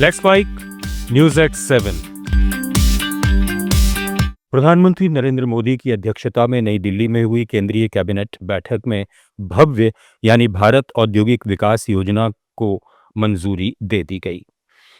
Let's spike news at 7। प्रधानमंत्री नरेंद्र मोदी की अध्यक्षता में नई दिल्ली में हुई केंद्रीय कैबिनेट बैठक में भव्य यानी भारत औद्योगिक विकास योजना को मंजूरी दे दी गई।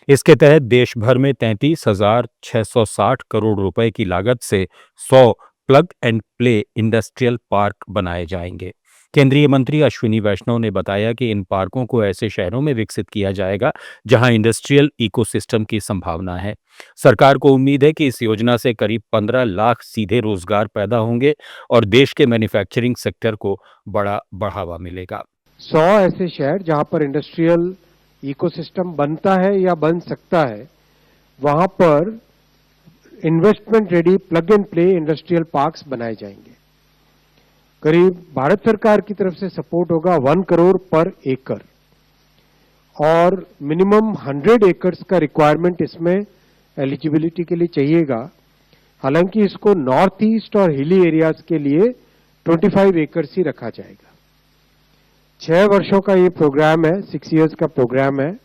इसके तहत देश भर में 33,660 करोड़ रुपए की लागत से 100 plug and play industrial park बनाए जाएंगे। केंद्रीय मंत्री अश्विनी वैष्णव ने बताया कि इन पार्कों को ऐसे शहरों में विकसित किया जाएगा जहां इंडस्ट्रियल इकोसिस्टम की संभावना है। सरकार को उम्मीद है कि इस योजना से करीब 15 लाख सीधे रोजगार पैदा होंगे और देश के मैन्युफैक्चरिंग सेक्टर को बड़ा बढ़ावा मिलेगा। 100 ऐसे शहर जहां पर इंडस्ट्रियल इकोसिस्टम बनता है या बन सकता है, वहां पर investment ready plug and play industrial parks बनाए जाएंगे। करीब भारत सरकार की तरफ से सपोर्ट होगा 1 करोड़ पर एकड़ और मिनिमम 100 एकर्स का रिक्वायरमेंट इसमें एलिजिबिलिटी के लिए चाहिएगा। हालांकि इसको नॉर्थ ईस्ट और हिली एरियाज के लिए 25 एकर्स ही रखा जाएगा। 6 वर्षों का ये प्रोग्राम है, 6 इयर्स का प्रोग्राम है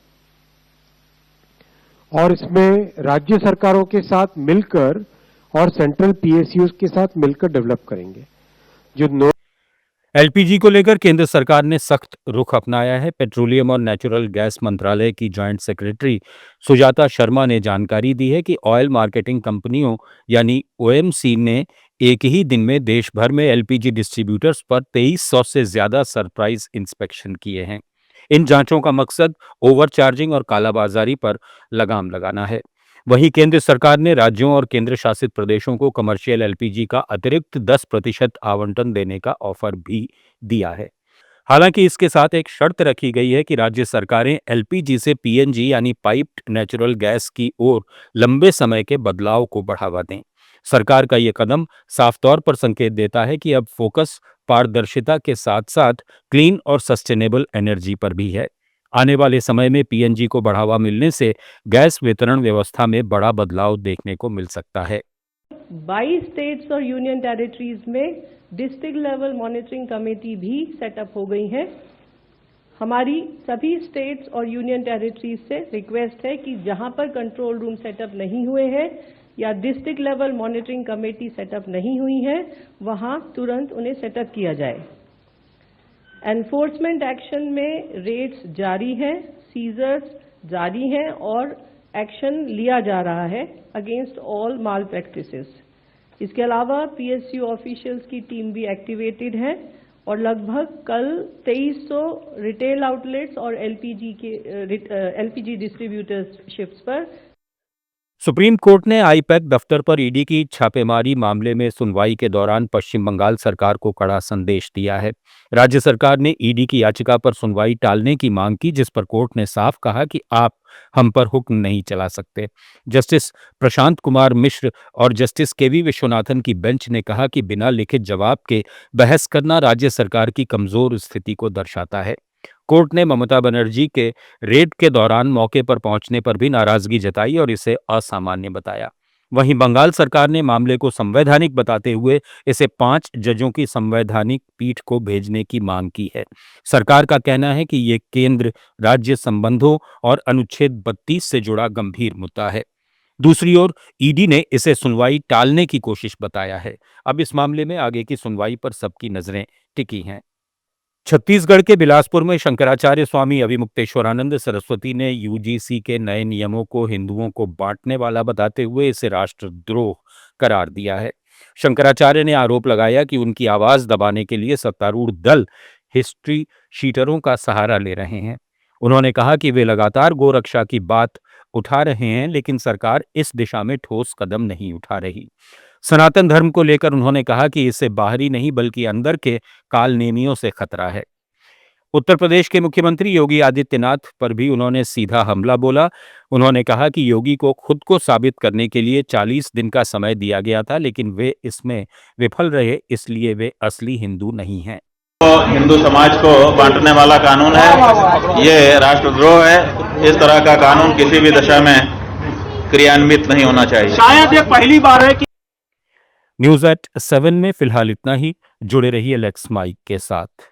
और इसमें राज्य सरकारों के साथ मिलकर और सेंट्रल पीएसयूज के साथ मिलकर डेवलप करेंगे। जो एलपीजी को लेकर केंद्र सरकार ने सख्त रुख अपनाया है। पेट्रोलियम और नेचुरल गैस मंत्रालय की जॉइंट सेक्रेटरी सुजाता शर्मा ने जानकारी दी है कि ऑयल मार्केटिंग कंपनियों यानी ओएमसी ने एक ही दिन में देश भर में एलपीजी डिस्ट्रीब्यूटर्स पर 2300 से ज्यादा सरप्राइज इंस्पेक्शन किए हैं। इन जांचों का मकसद ओवरचार्जिंग और कालाबाजारी पर लगाम लगाना है। वहीं केंद्र सरकार ने राज्यों और केंद्र शासित प्रदेशों को कमर्शियल एलपीजी का अतिरिक्त 10% आवंटन देने का ऑफर भी दिया है। हालांकि इसके साथ एक शर्त रखी गई है कि राज्य सरकारें एलपीजी से पीएनजी यानी पाइप्ड नेचुरल गैस की ओर लंबे समय के बदलाव को बढ़ावा दें। सरकार का यह कदम साफ तौर पर संकेत देता है कि अब फोकस पारदर्शिता के साथ साथ क्लीन और सस्टेनेबल एनर्जी पर भी है। आने वाले समय में पीएनजी को बढ़ावा मिलने से गैस वितरण व्यवस्था में बड़ा बदलाव देखने को मिल सकता है। 22 स्टेट्स और यूनियन टेरिटरीज में डिस्ट्रिक्ट लेवल मॉनिटरिंग कमेटी भी सेटअप हो गई है। हमारी सभी स्टेट्स और यूनियन टेरिटरीज से रिक्वेस्ट है कि जहां पर कंट्रोल रूम सेटअप नहीं हुए हैं या district level monitoring committee setup नहीं हुई है, वहां तुरंत उन्हें सेटअप किया जाए। एनफोर्समेंट एक्शन में रेड्स जारी हैं, सीजर्स जारी हैं और एक्शन लिया जा रहा है अगेंस्ट ऑल माल प्रैक्टिसेस। इसके अलावा पीएसयू ऑफिशियल्स की टीम भी एक्टिवेटेड है और लगभग कल 2300 रिटेल आउटलेट्स और एलपीजी डिस्ट्रीब्यूटरशिप्स पर सुप्रीम कोर्ट ने आईपैक दफ्तर पर ईडी की छापेमारी मामले में सुनवाई के दौरान पश्चिम बंगाल सरकार को कड़ा संदेश दिया है। राज्य सरकार ने ईडी की याचिका पर सुनवाई टालने की मांग की, जिस पर कोर्ट ने साफ कहा कि आप हम पर हुक्म नहीं चला सकते। जस्टिस प्रशांत कुमार मिश्र और जस्टिस केवी विश्वनाथन की बेंच ने कहा कि बिना लिखित जवाब के बहस करना राज्य सरकार की कमजोर स्थिति को दर्शाता है। कोर्ट ने ममता बनर्जी के रेड के दौरान मौके पर पहुंचने पर भी नाराजगी जताई और इसे असामान्य बताया। वहीं बंगाल सरकार ने मामले को संवैधानिक बताते हुए इसे 5 जजों की संवैधानिक पीठ को भेजने की मांग की है। सरकार का कहना है कि ये केंद्र राज्य संबंधों और अनुच्छेद 32 से जुड़ा गंभीर मुद्दा है। दूसरी ओर ईडी ने इसे सुनवाई टालने की कोशिश बताया है। अब इस मामले में आगे की सुनवाई पर सबकी नजरें टिकी हैं। छत्तीसगढ़ के बिलासपुर में शंकराचार्य स्वामी अभिमुक्तेश्वरानंद सरस्वती ने यूजीसी के नए नियमों को हिंदुओं को बांटने वाला बताते हुए इसे राष्ट्रद्रोह करार दिया है। शंकराचार्य ने आरोप लगाया कि उनकी आवाज दबाने के लिए सत्तारूढ़ दल हिस्ट्री शीटरों का सहारा ले रहे हैं। उन्होंने कहा कि वे लगातार गोरक्षा की बात उठा रहे हैं, लेकिन सरकार इस दिशा में ठोस कदम नहीं उठा रही। सनातन धर्म को लेकर उन्होंने कहा कि इससे बाहरी नहीं बल्कि अंदर के कालनेमियों से खतरा है। उत्तर प्रदेश के मुख्यमंत्री योगी आदित्यनाथ पर भी उन्होंने सीधा हमला बोला। उन्होंने कहा कि योगी को खुद को साबित करने के लिए 40 दिन का समय दिया गया था, लेकिन वे इसमें विफल रहे, इसलिए वे असली हिंदू नहीं हैं। हिंदू समाज को बांटने वाला कानून है, ये राष्ट्रद्रोह है। इस तरह का कानून किसी भी दशा में क्रियान्वित नहीं होना चाहिए। शायद ये पहली बार है कि न्यूज एट 7 में फिलहाल इतना ही। जुड़े रहिए लेट्स माइक के साथ।